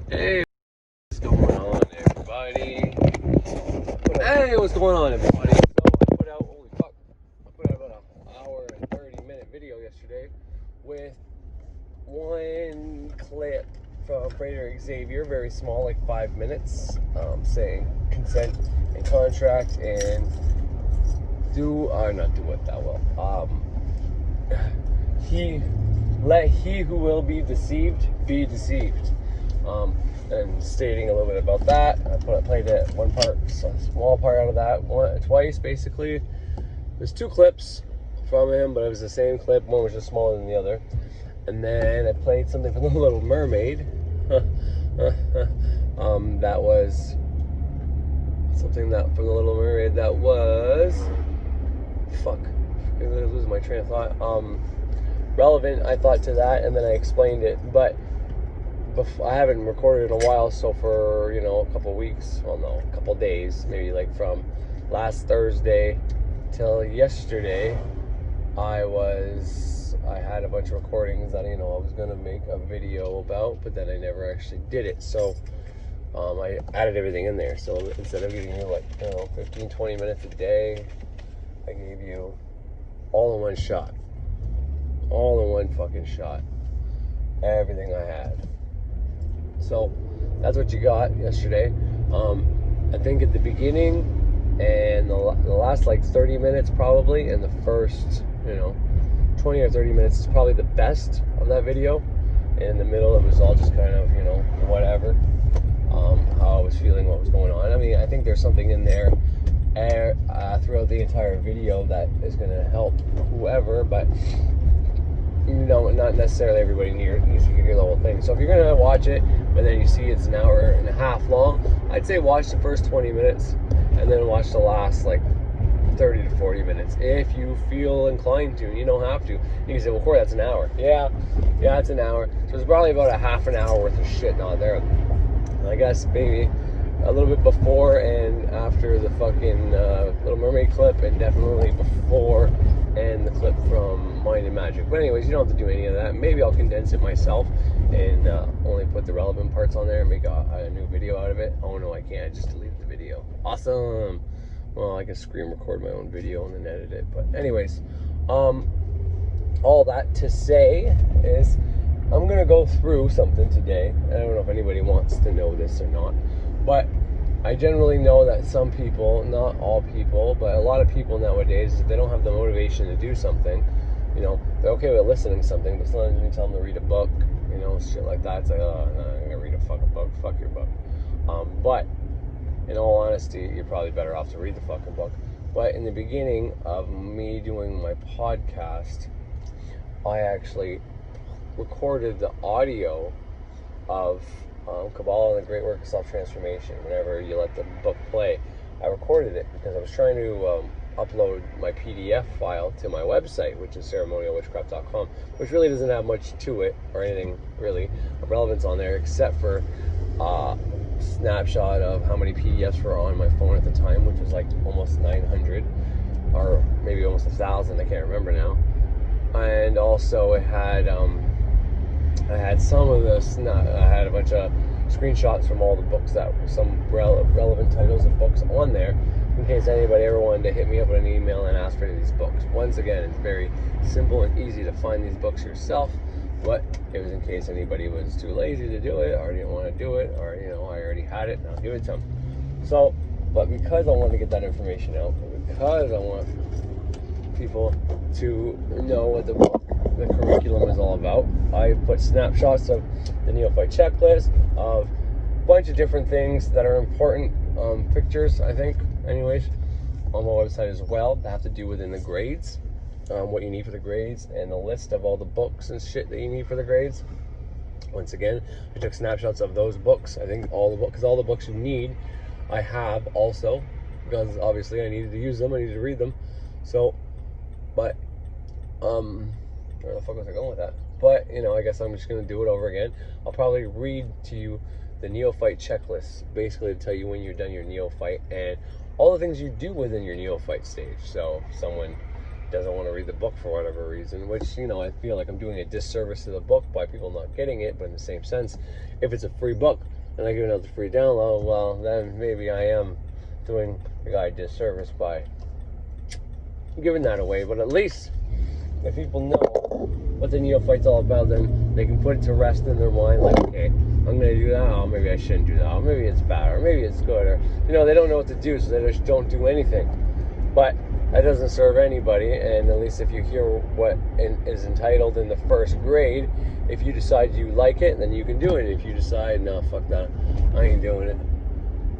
Hey, what's going on, everybody? Hey, what's going on, everybody? So I put out, holy fuck, I put out about an hour and 30-minute video yesterday with one clip from Frederick Xavier, very small, like 5 minutes, saying consent and contract and not do it that well. Let he who will be deceived. And stating a little bit about that. I played it one part, a small part out of that twice, basically. There's two clips from him, but it was the same clip. One was just smaller than the other. And then I played something from The Little Mermaid. That was something that from The Little Mermaid that was I'm gonna lose my train of thought. Relevant, I thought, to that, and then I explained it, but I haven't recorded in a while, so for a couple weeks, a couple days, maybe like from last Thursday till yesterday, I had a bunch of recordings that I was gonna make a video about, but then I never actually did it. So I added everything in there. So instead of giving you 15-20 minutes a day, I gave you all in one shot, all in one fucking shot, everything I had. So that's what you got yesterday. I think at the beginning and the last 30 minutes probably, and the first 20 or 30 minutes is probably the best of that video. And in the middle it was all just kind of whatever, how I was feeling, what was going on. I mean, I think there's something in there throughout the entire video that is going to help whoever, but not necessarily everybody needs to hear the whole thing. So if you're gonna watch it, but then you see it's an hour and a half long, I'd say watch the first 20 minutes and then watch the last 30 to 40 minutes if you feel inclined to. You don't have to. You can say, well, Corey, that's an hour. Yeah, it's an hour. So there's probably about a half an hour worth of shit not there. I guess maybe a little bit before and after the fucking Little Mermaid clip, and definitely before and the clip from Mind and Magic. But anyways, you don't have to do any of that. Maybe I'll condense it myself and only put the relevant parts on there and make a new video out of it. Oh no, I can't. I just delete the video. Awesome. Well, I can screen record my own video and then edit it. But anyways, all that to say is I'm gonna go through something today. I don't know if anybody wants to know this or not, but I generally know that some people, not all people, but a lot of people nowadays, if they don't have the motivation to do something, they're okay with listening to something, but sometimes you tell them to read a book, shit like that. It's like, oh, no, I'm gonna read a fucking book. Fuck your book. But in all honesty, you're probably better off to read the fucking book. But in the beginning of me doing my podcast, I actually recorded the audio of Kabbalah and the Great Work of Self-Transformation. Whenever you let the book play, I recorded it because I was trying to upload my PDF file to my website, which is ceremonialwitchcraft.com, which really doesn't have much to it or anything really of relevance on there, except for snapshot of how many PDFs were on my phone at the time, which was almost 900 or maybe almost 1,000. I can't remember now. And also it had I had a bunch of screenshots from all the books that were some relevant titles of books on there, in case anybody ever wanted to hit me up with an email and ask for any of these books. Once again, it's very simple and easy to find these books yourself, but it was in case anybody was too lazy to do it or didn't want to do it, or I already had it and I'll give it to them. So, but because I wanted to get that information out, because I want people to know what the curriculum is all about, I put snapshots of the neophyte checklist, of a bunch of different things that are important, pictures, I think, anyways, on my website as well, that have to do within the grades, what you need for the grades, and the list of all the books and shit that you need for the grades. Once again, I took snapshots of those books. I think all the books you need, I have also, because obviously I needed to use them, I needed to read them. So, but where the fuck was I going with that? But I guess I'm just gonna do it over again. I'll probably read to you the neophyte checklist, basically to tell you when you're done your neophyte and all the things you do within your neophyte stage. So if someone doesn't want to read the book for whatever reason, which, you know, I feel like I'm doing a disservice to the book by people not getting it. But in the same sense, if it's a free book and I give it out the free download, well, then maybe I am doing the guy a disservice by giving that away. But at least if people know what the neophyte's all about, then they can put it to rest in their mind, like, okay, I'm going to do that, oh, maybe I shouldn't do that, or maybe it's bad, or maybe it's good, or, you know, they don't know what to do, so they just don't do anything. But that doesn't serve anybody, and at least if you hear what is entitled in the first grade, if you decide you like it, then you can do it. If you decide, no, fuck that, I ain't doing it,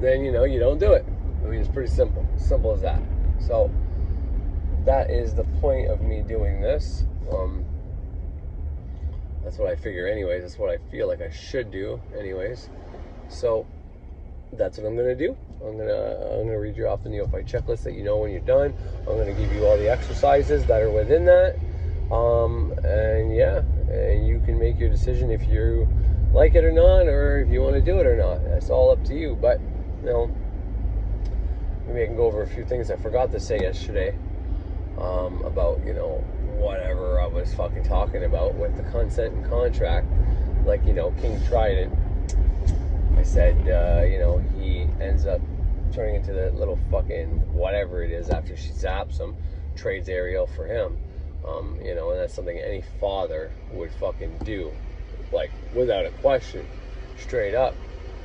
then, you know, you don't do it. I mean, it's pretty simple as that. So that is the point of me doing this. That's what I figure anyways. That's what I feel like I should do anyways. So that's what I'm gonna do. I'm gonna read you off the neophyte checklist that you know when you're done. I'm gonna give you all the exercises that are within that. And yeah, and you can make your decision if you like it or not, or if you want to do it or not. That's all up to you. But, you know, maybe I can go over a few things I forgot to say yesterday. About, you know, whatever I was fucking talking about with the concent and contract, like, you know, King Trident. I said, you know, he ends up turning into the little fucking whatever it is after she zaps him, trades Ariel for him, you know, and that's something any father would fucking do, like, without a question, straight up.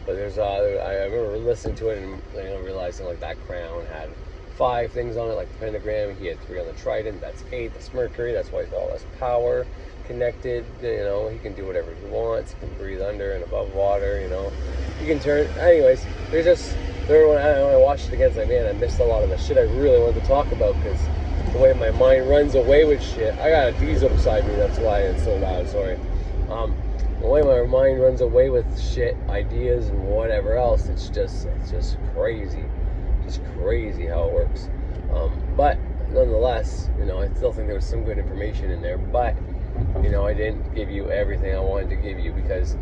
But there's, I remember listening to it and, you know, realizing, like, that crown had 5 things on it, like the pentagram. He had 3 on the trident. That's 8. That's Mercury. That's why he's got all this power connected. You know, he can do whatever he wants. He can breathe under and above water. You know, he can turn. Anyways, there's just when I watched it again, it's like, man, I missed a lot of the shit I really wanted to talk about, because the way my mind runs away with shit. I got a diesel beside me. That's why it's so loud. Sorry. The way my mind runs away with shit, ideas, and whatever else, it's just crazy. Just crazy how it works. But nonetheless, you know, I still think there was some good information in there. But, you know, I didn't give you everything I wanted to give you, because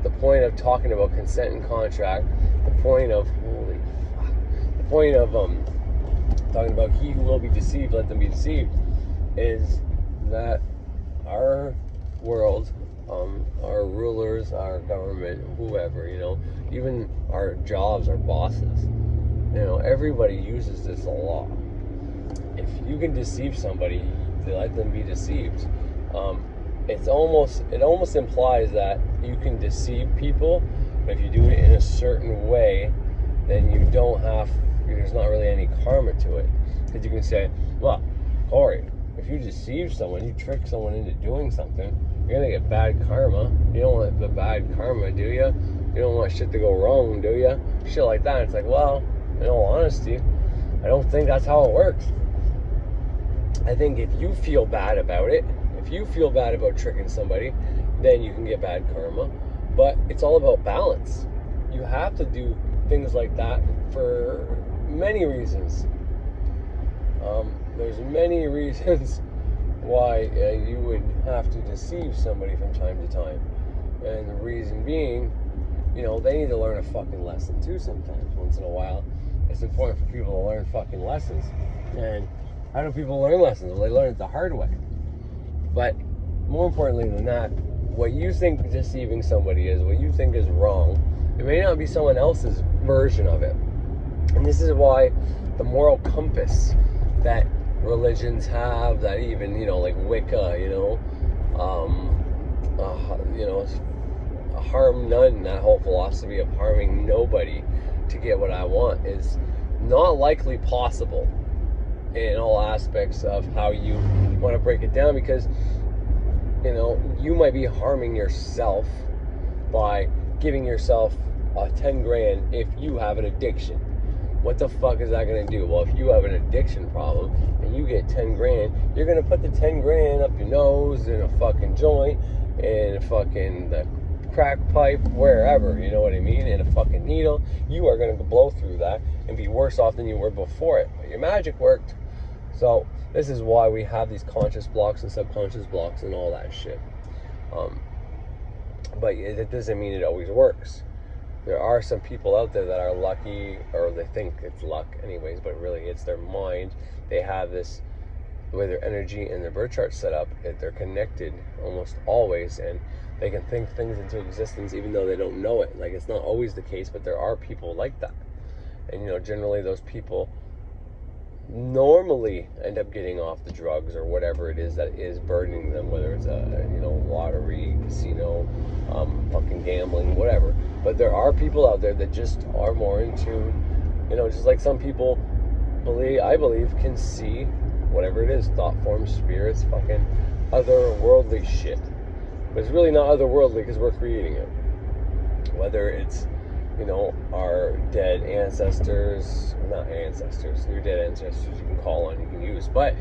the point of talking about consent and contract, the point of talking about he who will be deceived, let them be deceived, is that our world, our rulers, our government, whoever, you know, even our jobs, our bosses, you know, everybody uses this a lot. If you can deceive somebody, let them be deceived. It almost implies that you can deceive people, but if you do it in a certain way, then you don't have, there's not really any karma to it. Because you can say, well, Corey, if you deceive someone, you trick someone into doing something, you're gonna get bad karma. You don't want the bad karma, do you? You don't want shit to go wrong, do you? Shit like that. It's like, well, in all honesty, I don't think that's how it works. I think if you feel bad about it, if you feel bad about tricking somebody, then you can get bad karma. But it's all about balance. You have to do things like that for many reasons. There's many reasons why you would have to deceive somebody from time to time. And the reason being, you know, they need to learn a fucking lesson too sometimes. Once in a while, it's important for people to learn fucking lessons. And how do people learn lessons? Well, they learn it the hard way. But more importantly than that, what you think deceiving somebody is, what you think is wrong, it may not be someone else's version of it. And this is why the moral compass that religions have, that even, you know, like Wicca, you know, harm none, that whole philosophy of harming nobody to get what I want, is not likely possible in all aspects of how you want to break it down, because, you know, you might be harming yourself by giving yourself 10 grand if you have an addiction. What the fuck is that going to do? Well, if you have an addiction problem and you get 10 grand, you're going to put the 10 grand up your nose, in a fucking joint, in a fucking the crack pipe, wherever, you know what I mean, in a fucking needle. You are going to blow through that and be worse off than you were before it. But your magic worked. So this is why we have these conscious blocks and subconscious blocks and all that shit. But it doesn't mean it always works. There are some people out there that are lucky, or they think it's luck anyways, but really it's their mind. They have this the way their energy and their birth chart's set up, they're connected almost always, and they can think things into existence even though they don't know it. Like, it's not always the case, but there are people like that. And, you know, generally those people normally end up getting off the drugs or whatever it is that is burdening them, whether it's a, you know, lottery, casino, fucking gambling, whatever. But there are people out there that just are more in tune, you know, just like some people I believe can see whatever it is, thought forms, spirits, fucking otherworldly shit. But it's really not otherworldly because we're creating it. Whether it's, you know, our dead ancestors, not ancestors, your dead ancestors you can call on, you can use, but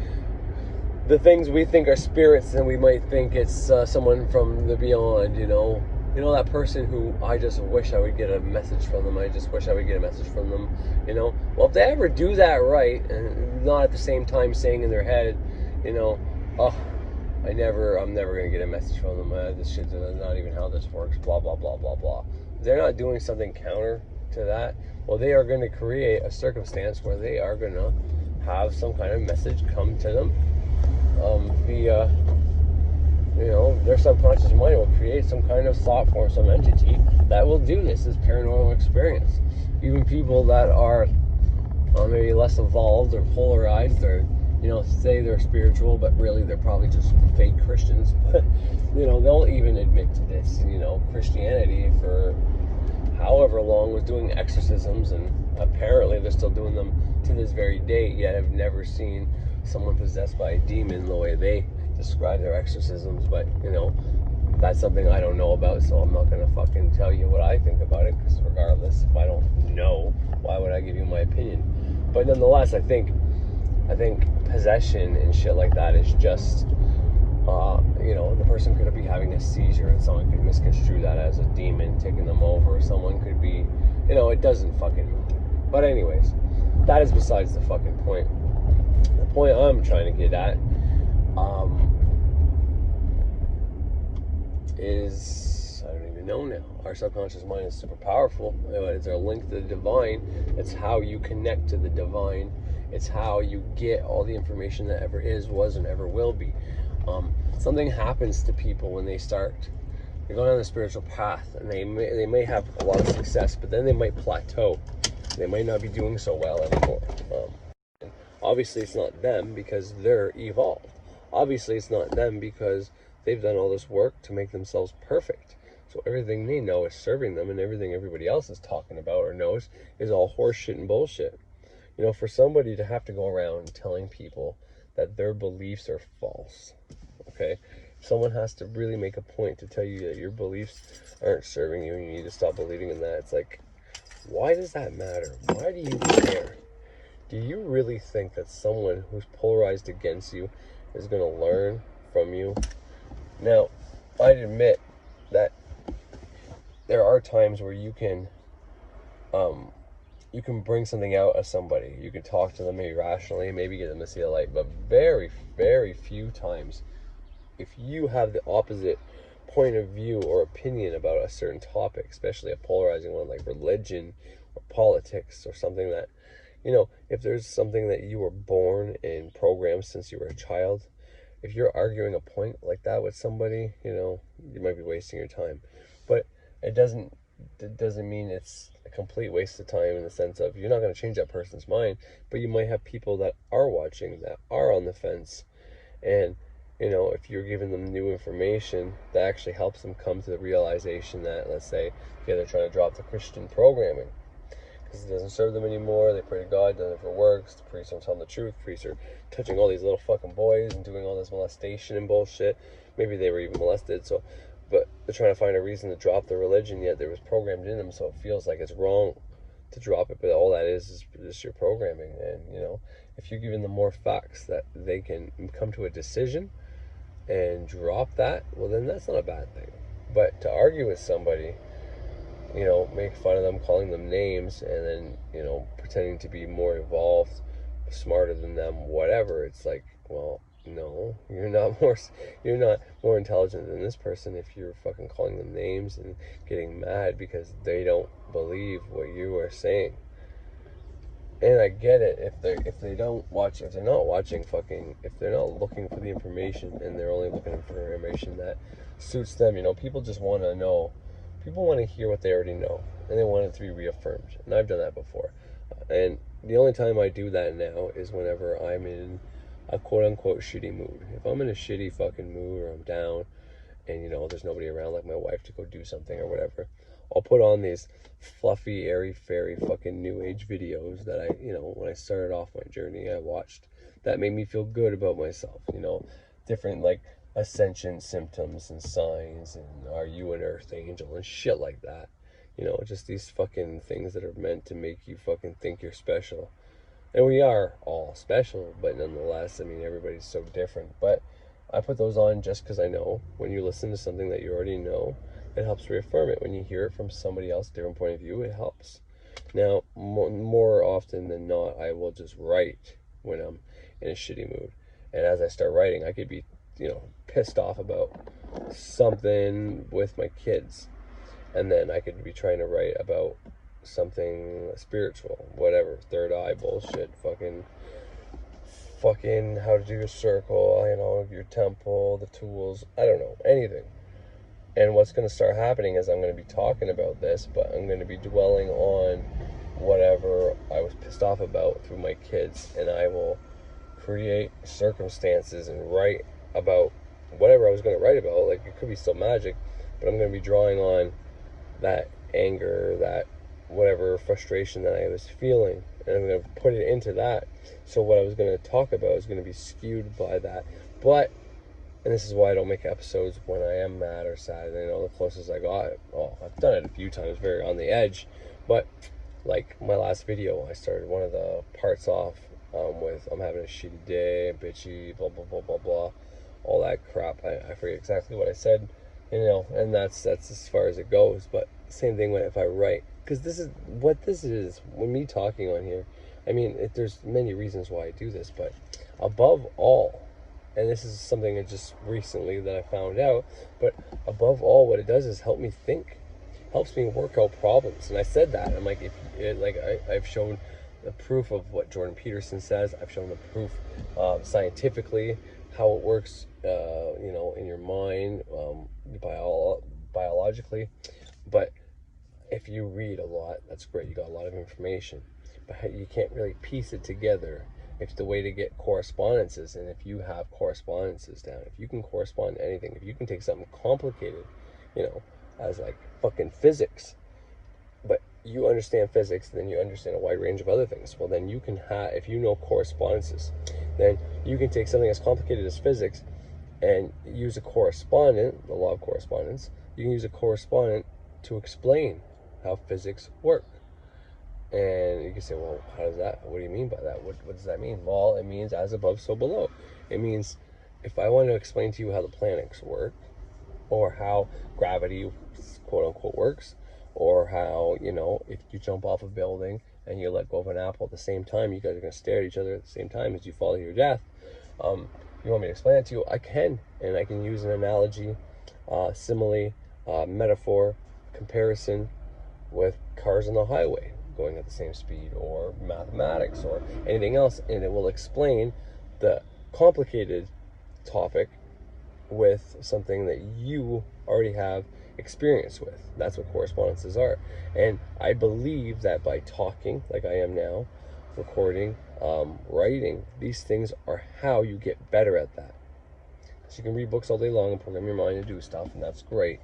the things we think are spirits, and we might think it's someone from the beyond, you know, that person who I just wish I would get a message from them, you know. Well, if they ever do that right, and not at the same time saying in their head, you know, oh, I'm never going to get a message from them, this shit's not even how this works, blah, blah, blah, blah, blah. They're not doing something counter to that. Well, they are going to create a circumstance where they are going to have some kind of message come to them via, you know, their subconscious mind will create some kind of thought form, some entity that will do this paranormal experience. Even people that are maybe less evolved or polarized, or, you know, say they're spiritual, but really they're probably just fake Christians. But, you know, they'll even admit to this. You know, Christianity for however long was doing exorcisms, and apparently they're still doing them to this very day, yet I've never seen someone possessed by a demon the way they describe their exorcisms. But, you know, that's something I don't know about, so I'm not going to fucking tell you what I think about it, because regardless, if I don't know, why would I give you my opinion? But nonetheless, I think possession and shit like that is just, you know, the person could be having a seizure and someone could misconstrue that as a demon taking them over. Someone could be, you know, it doesn't fucking matter. But anyways, that is besides the fucking point. The point I'm trying to get at is, I don't even know now. Our subconscious mind is super powerful. It's our link to the divine. It's how you connect to the divine. It's how you get all the information that ever is, was, and ever will be. Something happens to people when they start, they're going on the spiritual path, and they may have a lot of success, but then they might plateau. They might not be doing so well anymore. And obviously it's not them because they're evolved. Obviously it's not them because they've done all this work to make themselves perfect. So everything they know is serving them, and everything everybody else is talking about or knows is all horseshit and bullshit. You know, for somebody to have to go around telling people that their beliefs are false, okay? Someone has to really make a point to tell you that your beliefs aren't serving you and you need to stop believing in that. It's like, why does that matter? Why do you care? Do you really think that someone who's polarized against you is going to learn from you? Now, I'd admit that there are times where you can bring something out of somebody. You can talk to them maybe rationally, maybe get them to see the light, but very, very few times, if you have the opposite point of view or opinion about a certain topic, especially a polarizing one like religion or politics or something that, you know, if there's something that you were born and programmed since you were a child, if you're arguing a point like that with somebody, you know, you might be wasting your time. But it doesn't mean it's a complete waste of time, in the sense of you're not going to change that person's mind, but you might have people that are watching, that are on the fence, and, you know, if you're giving them new information that actually helps them come to the realization that, let's say, okay, they're trying to drop the Christian programming because it doesn't serve them anymore, they pray to God, it never works, the priests don't tell them the truth, priests are touching all these little fucking boys and doing all this molestation and bullshit, maybe they were even molested, so, but they're trying to find a reason to drop their religion, yet there was programmed in them, so it feels like it's wrong to drop it, but all that is just your programming. And, you know, if you're giving them more facts that they can come to a decision and drop that, well, then that's not a bad thing. But to argue with somebody, you know, make fun of them, calling them names, and then, you know, pretending to be more evolved, smarter than them, whatever, it's like, well, no, you're not more intelligent than this person if you're fucking calling them names and getting mad because they don't believe what you are saying. And I get it if they're not watching fucking, if they're not looking for the information and they're only looking for information that suits them. People just want to know. People want to hear what they already know, and they want it to be reaffirmed. And I've done that before. And the only time I do that now is whenever I'm in a quote unquote shitty mood. If I'm in a shitty fucking mood, or I'm down, and there's nobody around, like my wife, to go do something or whatever, I'll put on these fluffy, airy fairy fucking new age videos that when I started off my journey, I watched, that made me feel good about myself. Different like ascension symptoms and signs, and are you an earth angel and shit like that. Just these fucking things that are meant to make you fucking think you're special. And we are all special, but nonetheless, everybody's so different. But I put those on just because I know when you listen to something that you already know, it helps reaffirm it. When you hear it from somebody else, different point of view, it helps. Now, more often than not, I will just write when I'm in a shitty mood. And as I start writing, I could be, pissed off about something with my kids. And then I could be trying to write about something spiritual, whatever, third eye bullshit, fucking how to do your circle, your temple, the tools, I don't know, anything. And what's going to start happening is I'm going to be talking about this, but I'm going to be dwelling on whatever I was pissed off about through my kids, and I will create circumstances and write about whatever I was going to write about. Like, it could be still magic, but I'm going to be drawing on that anger, that whatever frustration that I was feeling, and I'm going to put it into that. So what I was going to talk about is going to be skewed by that. But, and this is why I don't make episodes when I am mad or sad. The closest I got, I've done it a few times, very on the edge, but like my last video, I started one of the parts off with I'm having a shitty day, bitchy, blah blah blah blah blah, all that crap. I forget exactly what I said, and that's as far as it goes. But same thing if I write, because this is what this is. When me talking on here, there's many reasons why I do this, but above all, and this is something just recently that I found out, but above all, what it does is help me think, helps me work out problems. And I said that, I'm like, I've shown the proof of what Jordan Peterson says. I've shown the proof scientifically how it works, in your mind, biologically. But if you read a lot, that's great. You got a lot of information, but you can't really piece it together. It's the way to get correspondences. And if you have correspondences down, if you can correspond to anything, if you can take something complicated, as like fucking physics, but you understand physics, then you understand a wide range of other things. Well, then you can if you know correspondences, then you can take something as complicated as physics and use a correspondent, the law of correspondence. You can use a correspondent to explain how physics work. And you can say, well, what do you mean by that? What does that mean? Well, it means as above, so below. It means if I want to explain to you how the planets work, or how gravity, quote unquote, works, or how, if you jump off a building and you let go of an apple at the same time, you guys are going to stare at each other at the same time as you fall to your death. You want me to explain it to you? I can, and I can use an analogy, simile, metaphor, comparison with cars on the highway going at the same speed, or mathematics, or anything else, and it will explain the complicated topic with something that you already have experience with. That's what correspondences are. And I believe that by talking like I am now, recording, writing, these things are how you get better at that. So you can read books all day long and program your mind to do stuff, and that's great.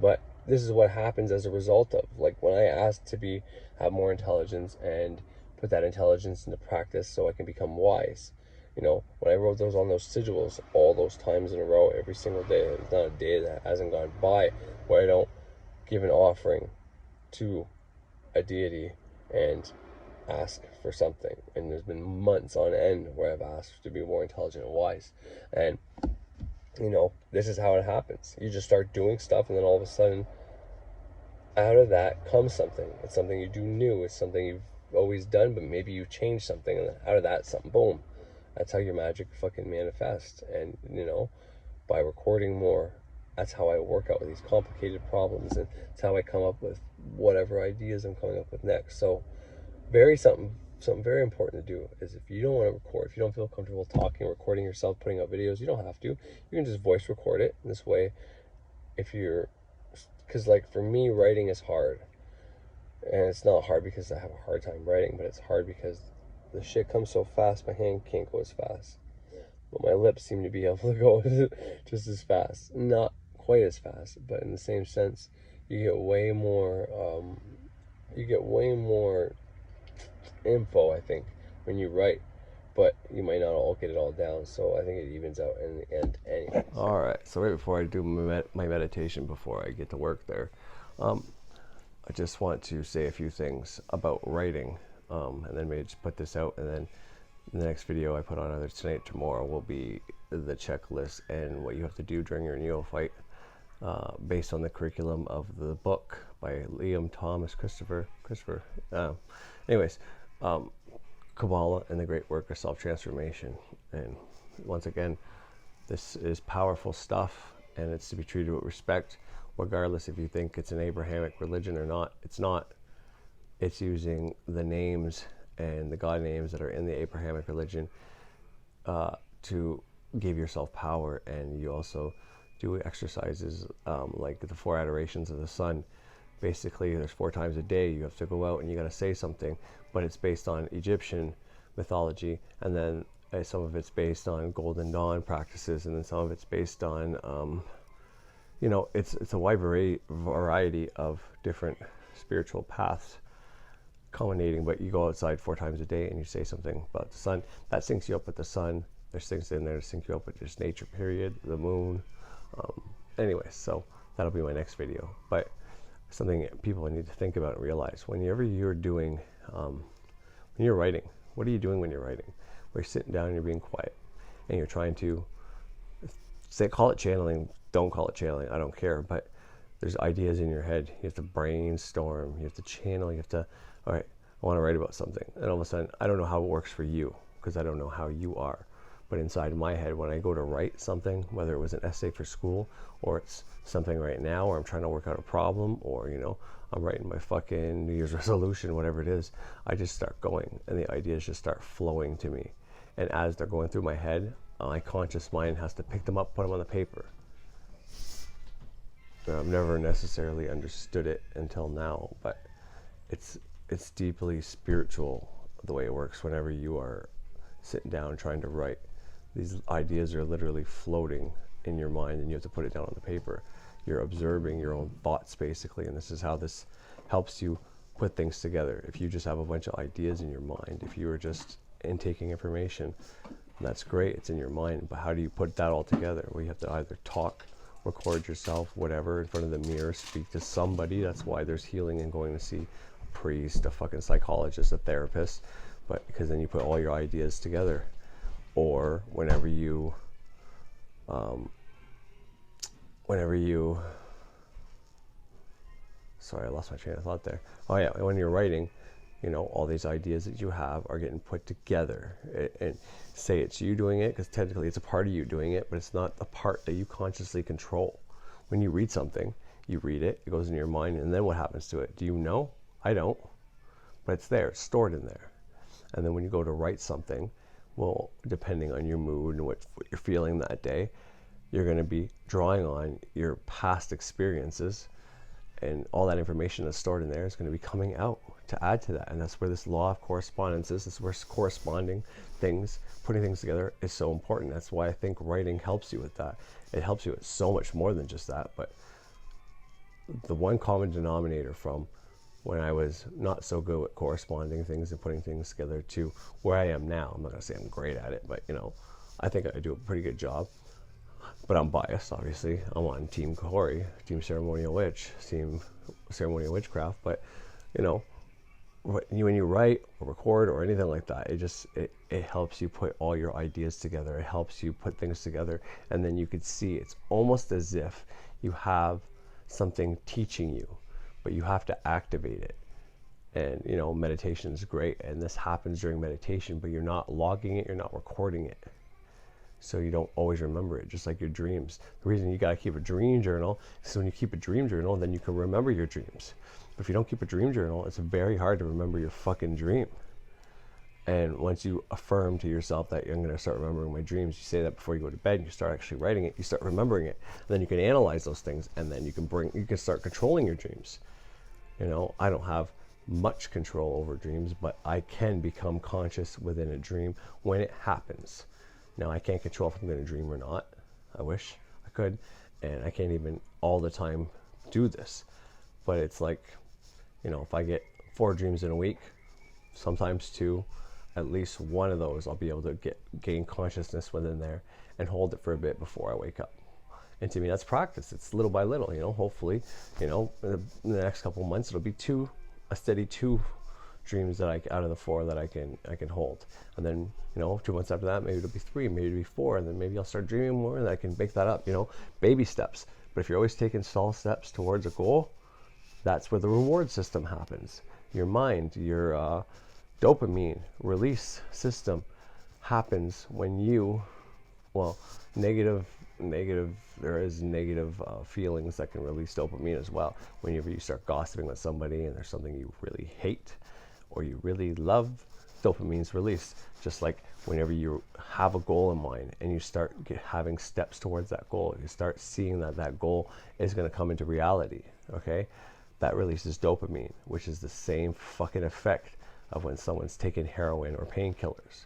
But this is what happens as a result of, like, when I asked to have more intelligence and put that intelligence into practice so I can become wise. When I wrote those on those sigils all those times in a row, every single day, there's not a day that hasn't gone by where I don't give an offering to a deity and ask for something. And there's been months on end where I've asked to be more intelligent and wise. And, this is how it happens. You just start doing stuff, and then all of a sudden, out of that comes something. It's something you do new. It's something you've always done, but maybe you change something, and then out of that, something, boom. That's how your magic fucking manifests. And, by recording more, that's how I work out with these complicated problems, and it's how I come up with whatever ideas I'm coming up with next. So, something very important to do is, if you don't want to record, if you don't feel comfortable talking, recording yourself, putting out videos, you don't have to. You can just voice record it. This way, if you're, because like for me, writing is hard. And it's not hard because I have a hard time writing, but it's hard because the shit comes so fast, my hand can't go as fast. But my lips seem to be able to go just as fast. Not quite as fast, but in the same sense, you get way more info, I think, when you write, but you might not all get it all down, so I think it evens out in the end anyway. All right, so right before I do my meditation, before I get to work there, I just want to say a few things about writing, and then maybe just put this out, and then the next video I put on either tonight or tomorrow will be the checklist and what you have to do during your neophyte, based on the curriculum of the book by Liam Thomas Christopher. Anyways, Kabbalah and the great work of self-transformation. And once again, this is powerful stuff, and it's to be treated with respect, regardless if you think it's an Abrahamic religion or not. It's not. It's using the names and the God names that are in the Abrahamic religion to give yourself power. And you also do exercises like the 4 adorations of the sun. Basically, there's 4 times a day you have to go out and you got to say something, but it's based on Egyptian mythology, and then some of it's based on Golden Dawn practices, and then some of it's based on you know, it's a wide variety of different spiritual paths culminating, but you go outside 4 times a day and you say something about the sun. That syncs you up with the sun. There's things in there to sync you up with just nature, period, the moon. Anyway, so that'll be my next video. But something people need to think about and realize, whenever you're doing, when you're writing, what are you doing when you're writing? Where you're sitting down and you're being quiet and you're trying to say, call it channeling, don't call it channeling, I don't care, but there's ideas in your head. You have to brainstorm, you have to channel, you have to, all right, I want to write about something. And all of a sudden, I don't know how it works for you, because I don't know how you are. But inside my head, when I go to write something, whether it was an essay for school, or it's something right now, or I'm trying to work out a problem, or, you know, I'm writing my fucking New Year's resolution, whatever it is, I just start going, and the ideas just start flowing to me. And as they're going through my head, my conscious mind has to pick them up, put them on the paper. I've never necessarily understood it until now, but it's deeply spiritual the way it works. Whenever you are sitting down trying to write, these ideas are literally floating in your mind, and you have to put it down on the paper. You're observing your own thoughts, basically, and this is how this helps you put things together. If you just have a bunch of ideas in your mind, if you are just intaking information, that's great, it's in your mind, but how do you put that all together? Well, you have to either talk, record yourself, whatever, in front of the mirror, speak to somebody. That's why there's healing and going to see a priest, a fucking psychologist, a therapist, but because then you put all your ideas together. Or whenever you sorry, I lost my train of thought there. Oh yeah, when you're writing, you know, all these ideas that you have are getting put together. And say it's you doing it, because technically it's a part of you doing it, but it's not the part that you consciously control. When you read something, you read it, it goes in your mind, and then what happens to it? Do you know? I don't. But it's there, it's stored in there. And then when you go to write something, well, depending on your mood and what you're feeling that day, you're going to be drawing on your past experiences, and all that information that's stored in there is going to be coming out to add to that. And that's where this law of correspondence is. This is where corresponding things, putting things together, is so important. That's why I think writing helps you with that. It helps you with so much more than just that. But the one common denominator from when I was not so good at corresponding things and putting things together to where I am now, I'm not going to say I'm great at it, but, you know, I think I do a pretty good job. But I'm biased, obviously. I'm on Team Corey, Team Ceremonial Witch, Team Ceremonial Witchcraft. But, you know, when you write or record or anything like that, it helps you put all your ideas together. It helps you put things together, and then you could see it's almost as if you have something teaching you, but you have to activate it. And, you know, meditation is great, and this happens during meditation, but you're not logging it, you're not recording it. So you don't always remember it, just like your dreams. The reason you got to keep a dream journal is when you keep a dream journal, then you can remember your dreams. But if you don't keep a dream journal, it's very hard to remember your fucking dream. And once you affirm to yourself that I'm going to start remembering my dreams, you say that before you go to bed, you start actually writing it, you start remembering it, and then you can analyze those things, and then you can start controlling your dreams. You know, I don't have much control over dreams, but I can become conscious within a dream when it happens. Now, I can't control if I'm going to dream or not. I wish I could, and I can't even all the time do this. But it's like, you know, if I get 4 dreams in a week, sometimes 2, at least one of those I'll be able to gain consciousness within there and hold it for a bit before I wake up. And to me, that's practice. It's little by little, you know. Hopefully, you know, in the next couple of months, it'll be a steady 2 dreams that out of the 4 that I can hold. And then, you know, 2 months after that, maybe it'll be 3, maybe it'll be 4, and then maybe I'll start dreaming more, and I can bake that up. You know, baby steps. But if you're always taking small steps towards a goal, that's where the reward system happens. Your mind, your dopamine release system happens when you, well, negative, there is negative feelings that can release dopamine as well. Whenever you start gossiping with somebody and there's something you really hate or you really love, dopamine's released. Just like whenever you have a goal in mind and you start having steps towards that goal, you start seeing that goal is going to come into reality, okay? That releases dopamine, which is the same fucking effect of when someone's taking heroin or painkillers,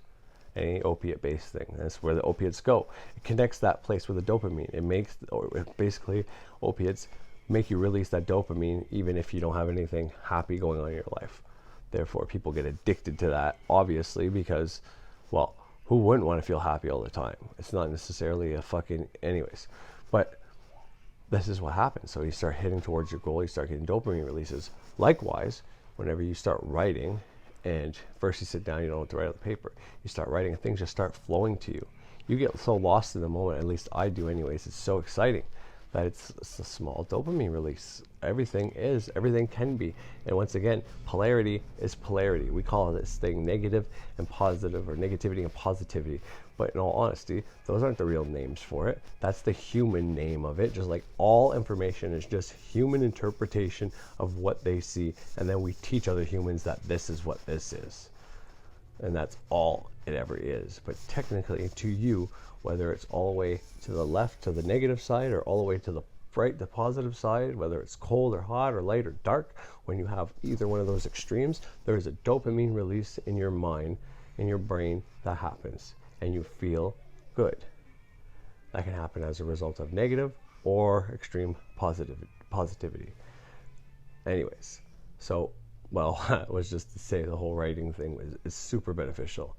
any opiate-based thing. That's where the opiates go. It connects that place with the dopamine. Basically, opiates make you release that dopamine even if you don't have anything happy going on in your life. Therefore, people get addicted to that, obviously, because, well, who wouldn't want to feel happy all the time? It's not necessarily anyways. But this is what happens. So you start heading towards your goal, you start getting dopamine releases. Likewise, whenever you start writing, and first you sit down, you don't know what to write on the paper. You start writing and things just start flowing to you. You get so lost in the moment, at least I do anyways. It's so exciting that it's a small dopamine release. Everything can be. And once again, polarity is polarity. We call this thing negative and positive, or negativity and positivity. But in all honesty, those aren't the real names for it. That's the human name of it. Just like all information is just human interpretation of what they see. And then we teach other humans that this is what this is. And that's all it ever is. But technically, to you, whether it's all the way to the left, to the negative side, or all the way to the right, the positive side, whether it's cold or hot or light or dark, when you have either one of those extremes, there is a dopamine release in your mind, in your brain, that happens. And you feel good. That can happen as a result of negative or extreme positivity. Anyways, so, well, it was just to say the whole writing thing is super beneficial.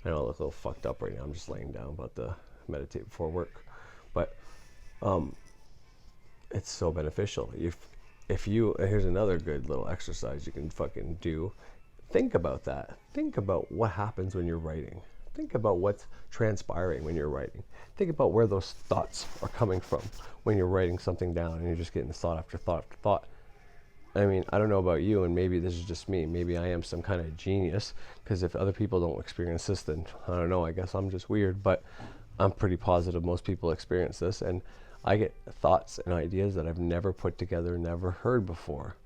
I know I look a little fucked up right now. I'm just laying down, about to meditate before work. But it's so beneficial. Here's another good little exercise you can fucking do. Think about that. Think about what happens when you're writing. Think about what's transpiring when you're writing. Think about where those thoughts are coming from when you're writing something down and you're just getting thought after thought after thought. I mean, I don't know about you, and maybe this is just me. Maybe I am some kind of genius, because if other people don't experience this, then I don't know, I guess I'm just weird, but I'm pretty positive most people experience this, and I get thoughts and ideas that I've never put together, never heard before.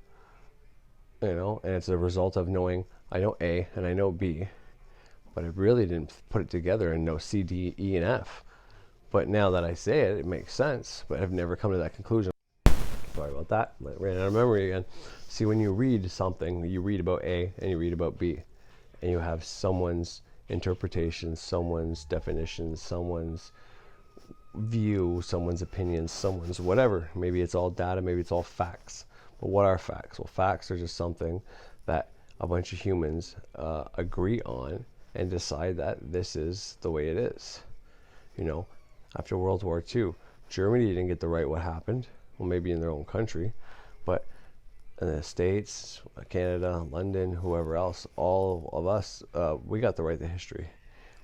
You know, and it's a result of knowing, I know A and I know B, but I really didn't put it together and know C, D, E, and F. But now that I say it, it makes sense, but I've never come to that conclusion. Sorry about that, I ran out of memory again. See, when you read something, you read about A and you read about B, and you have someone's interpretation, someone's definition, someone's view, someone's opinion, someone's whatever. Maybe it's all data, maybe it's all facts. But what are facts? Well, facts are just something that a bunch of humans agree on and decide that this is the way it is. You know, after World War II, Germany didn't get to write what happened. Well, maybe in their own country, but in the States, Canada, London, whoever else, all of us, we got to write the history.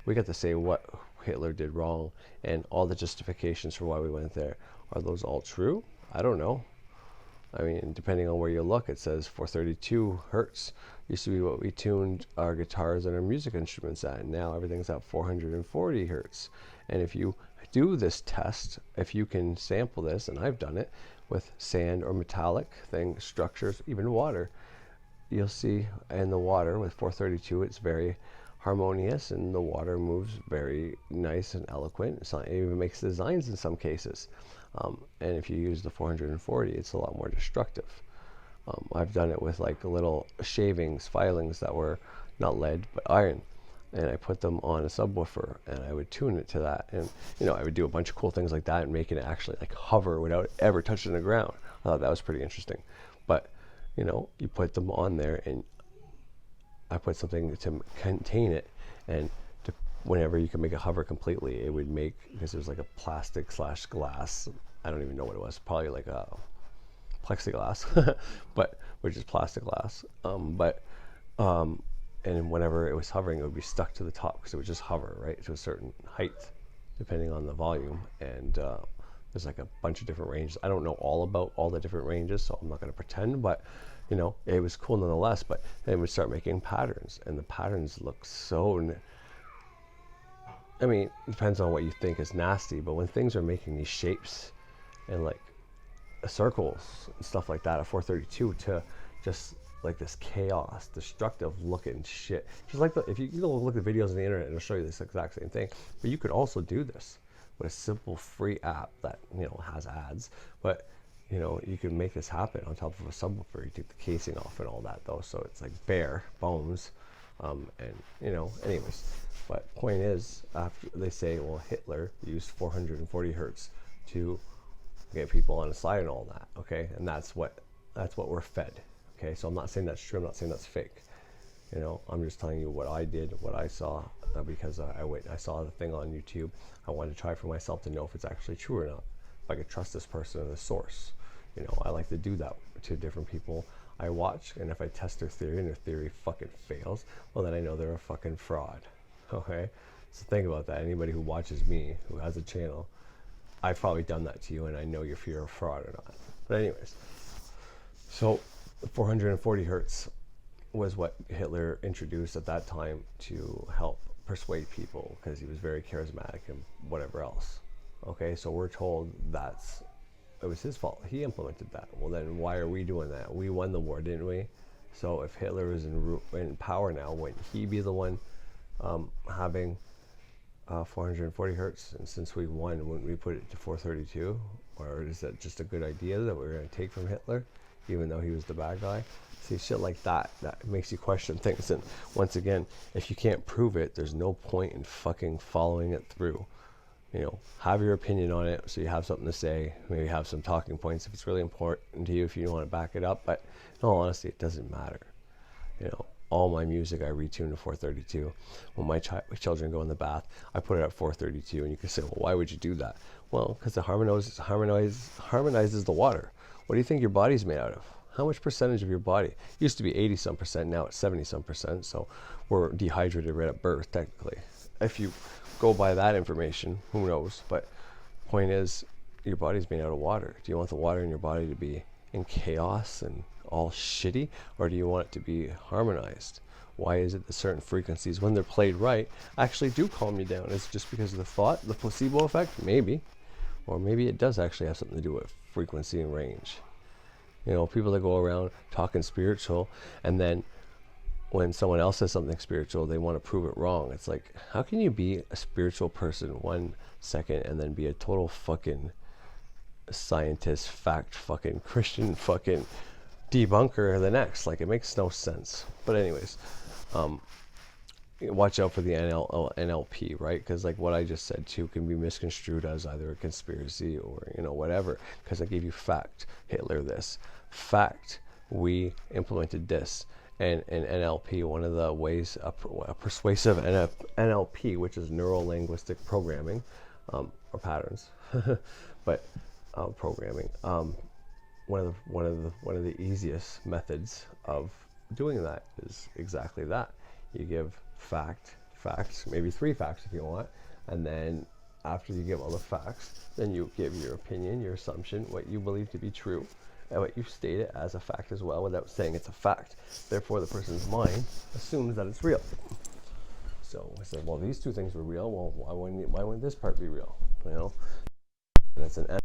We got to say what Hitler did wrong and all the justifications for why we went there. Are those all true? I don't know. I mean, depending on where you look, it says 432 Hertz used to be what we tuned our guitars and our music instruments at, and now everything's at 440 Hertz. And if you do this test, if you can sample this, and I've done it with sand or metallic things, structures, even water, you'll see in the water with 432 it's very harmonious, and the water moves very nice and eloquent. It even makes designs in some cases. And if you use the 440, it's a lot more destructive. I've done it with like little shavings, filings that were not lead but iron, and I put them on a subwoofer and I would tune it to that, and I would do a bunch of cool things like that and making it actually like hover without ever touching the ground. I thought that was pretty interesting. But you put them on there, and I put something to contain it, and whenever you can make it hover completely, it would make, because it was like a plastic / glass, I don't even know what it was, probably like a plexiglass, but which is plastic glass. And whenever it was hovering, it would be stuck to the top because it would just hover right to a certain height, depending on the volume. And there's like a bunch of different ranges. I don't know all about all the different ranges, so I'm not going to pretend, but it was cool nonetheless. But then it would start making patterns, and the patterns look so. I mean, it depends on what you think is nasty, but when things are making these shapes and like circles and stuff like that at 432 to just like this chaos, destructive looking shit. Just like if you go look at videos on the internet, it'll show you this exact same thing. But you could also do this with a simple free app that has ads. But you can make this happen on top of a subwoofer. You take the casing off and all that though, so it's like bare bones. And anyways. But point is, after they say, well, Hitler used 440 hertz to get people on his side and all that, okay? And that's what we're fed, okay? So I'm not saying that's true. I'm not saying that's fake. I'm just telling you what I did, what I saw, because I saw the thing on YouTube. I wanted to try for myself to know if it's actually true or not, if I could trust this person or the source. I like to do that to different people I watch, and if I test their theory and their theory fucking fails, well, then I know they're a fucking fraud. Okay, so think about that. Anybody who watches me, who has a channel, I've probably done that to you, and I know if you're a fraud or not. But anyways, so 440 hertz was what Hitler introduced at that time to help persuade people, because he was very charismatic and whatever else. Okay, so we're told it was his fault. He implemented that. Well, then why are we doing that? We won the war, didn't we? So if Hitler is in power now, wouldn't he be the one having 440 hertz? And since we won, wouldn't we put it to 432? Or is that just a good idea that we're going to take from Hitler, even though he was the bad guy? See, shit like that makes you question things. And once again, if you can't prove it, there's no point in fucking following it through. Have your opinion on it, so you have something to say, maybe have some talking points if it's really important to you, if you want to back it up. But in all honesty, it doesn't matter. All my music I retune to 432. When my children go in the bath, I put it at 432. And you can say, well, why would you do that? Well, because it harmonizes the water. What do you think your body's made out of? How much percentage of your body? It used to be 80-some%, now it's 70-some%. So we're dehydrated right at birth, technically. If you go by that information, who knows? But point is, your body's made out of water. Do you want the water in your body to be in chaos and all shitty, or do you want it to be harmonized? Why is it that certain frequencies, when they're played right, actually do calm you down? Is it just because of the thought, the placebo effect? Maybe. Or maybe it does actually have something to do with frequency and range. People that go around talking spiritual, and then when someone else says something spiritual, they want to prove it wrong. It's like, how can you be a spiritual person 1 second and then be a total fucking scientist, fact fucking Christian fucking debunker the next? Like, it makes no sense. But anyways, watch out for the NLP, right? Because like what I just said too can be misconstrued as either a conspiracy or whatever, because I gave you fact, Hitler this, fact, we implemented this. And NLP, one of the ways, a persuasive NLP, which is neuro-linguistic programming, or patterns, but programming. One of the easiest methods of doing that is exactly that. You give facts, maybe 3 facts if you want, and then after you give all the facts, then you give your opinion, your assumption, what you believe to be true, and what you state it as a fact as well, without saying it's a fact. Therefore, the person's mind assumes that it's real. So I said, well, these 2 things were real. Well, why wouldn't this part be real? And it's an